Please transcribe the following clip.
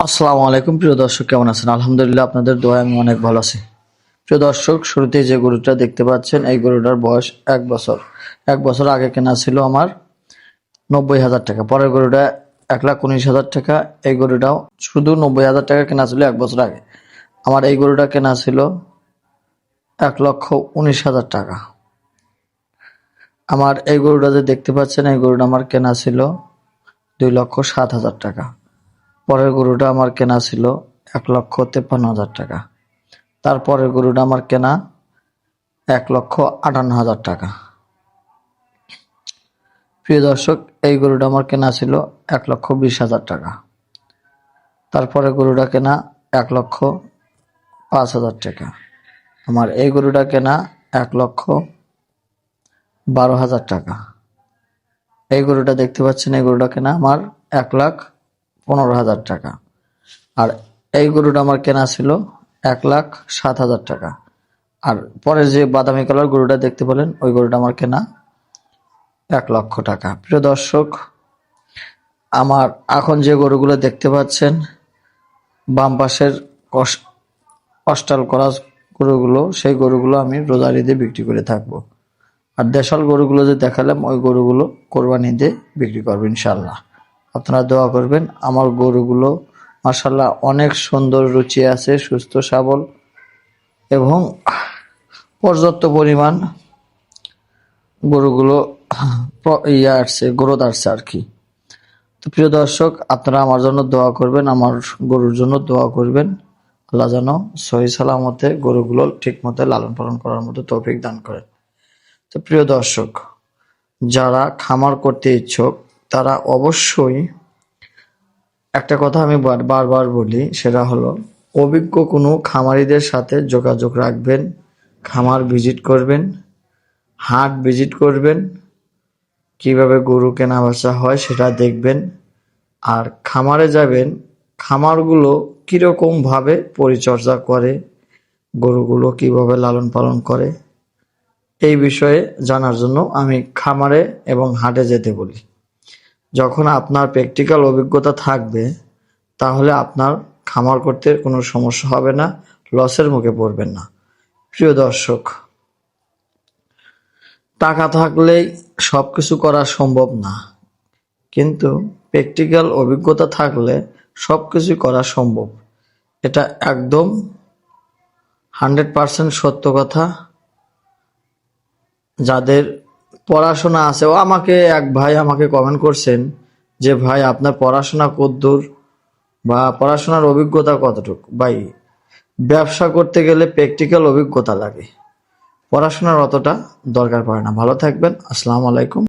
আসসালামু আলাইকুম প্রিয় দর্শক, কেমন আছেন? আলহামদুলিল্লাহ, আপনাদের দোয়ায় আমি অনেক ভালো আছি। প্রিয় দর্শক, শুরুতেই যে গরুটা দেখতে পাচ্ছেন, এই গরুটার বয়স 1 বছর। 1 বছর আগে কেনা ছিল আমার 90,000 টাকা। পরের গরুটা 1,19,000 টাকা। এই গরুটাও শুধু 90,000 টাকা কেনা ছিল 1 বছর আগে। আমার এই গরুটা কেনা ছিল 1,19,000 টাকা। আমার এই গরুটা যে দেখতে পাচ্ছেন, এই গরুটা আমার কেনা ছিল 2,07,000 টাকা। পরের গরুটা আমার কেনা ছিল 1,53,000 টাকা। তারপরের গরুটা আমার কেনা 1,58,000 টাকা। প্রিয় দর্শক, এই গরুটা আমার কেনা ছিল 1,20,000 টাকা। তারপরে গরুটা কেনা 1,05,000 টাকা। আমার এই গরুটা কেনা 1,12,000 টাকা। এই গরুটা দেখতে পাচ্ছেন, এই গরুটা কেনা আমার 1,15,000 টাকা। আর এই গরুটা আমার কেনা ছিল 1,07,000 টাকা। আর পরে যে বাদামি কালার গরুটা দেখতে পেলেন, ওই গরুটা আমার কেনা 1,00,000 টাকা। প্রিয় দর্শক, আমার এখন যে গরুগুলো দেখতে পাচ্ছেন, বাম পাশের অস্টাল করা গরুগুলো, সেই গরুগুলো আমি রোজার ঈদে বিক্রি করে থাকবো। আর দেশাল গরুগুলো যে দেখালাম, ওই গরুগুলো কোরবানি ঈদে বিক্রি করবো ইনশাল্লাহ। আপনারা দোয়া করবেন। আমার গরুগুলো মাশাআল্লাহ অনেক সুন্দর, রুচি আছে, সুস্থ সবল এবং পর্যাপ্ত পরিমাণ গরুগুলো গ্রোথ আসছে আর কি। তো প্রিয় দর্শক, আপনারা আমার জন্য দোয়া করবেন, আমার গরুর জন্য দোয়া করবেন। আল্লাহ যেন সহি সালামতে গরুগুলো ঠিক মতো লালন পালন করার মতো তৌফিক দান করেন। তো প্রিয় দর্শক, যারা খামার করতে ইচ্ছুক, তারা অবশ্যই একটা কথা আমি বারবার বলি, সেটা হলো অভিজ্ঞ কোনো খামারিদের সাথে যোগাযোগ রাখবেন, খামার ভিজিট করবেন, হাট ভিজিট করবেন, কিভাবে গরু কেনা বেচা হয় সেটা দেখবেন। আর খামারে যাবেন, খামারগুলো কিরকম ভাবে পরিচর্যা করে, গরুগুলো কিভাবে লালন পালন করে, এই বিষয়ে জানার জন্য আমি খামারে এবং হাটে যেতে বলি। যখন আপনার প্র্যাকটিক্যাল অভিজ্ঞতা থাকবে, তাহলে আপনার খামার করতে কোনো সমস্যা হবে না, লসের মুখে পড়বেন না। প্রিয় দর্শক, টাকা থাকলেই সবকিছু করা সম্ভব না, কিন্তু প্র্যাকটিক্যাল অভিজ্ঞতা থাকলে সবকিছু করা সম্ভব। এটা একদম 100% সত্য কথা। যাদের পড়াশোনা আছে, এক ভাই আমাকে কমেন্ট করছেন যে ভাই, আপনার পড়াশোনা কতদূর বা পড়াশোনার অভিজ্ঞতা কতটুকু? ভাই, ব্যবসা করতে গেলে প্র্যাকটিক্যাল অভিজ্ঞতা লাগে, পড়াশোনার অতটা দরকার পড়ে না। ভালো থাকবেন। আসসালামু আলাইকুম।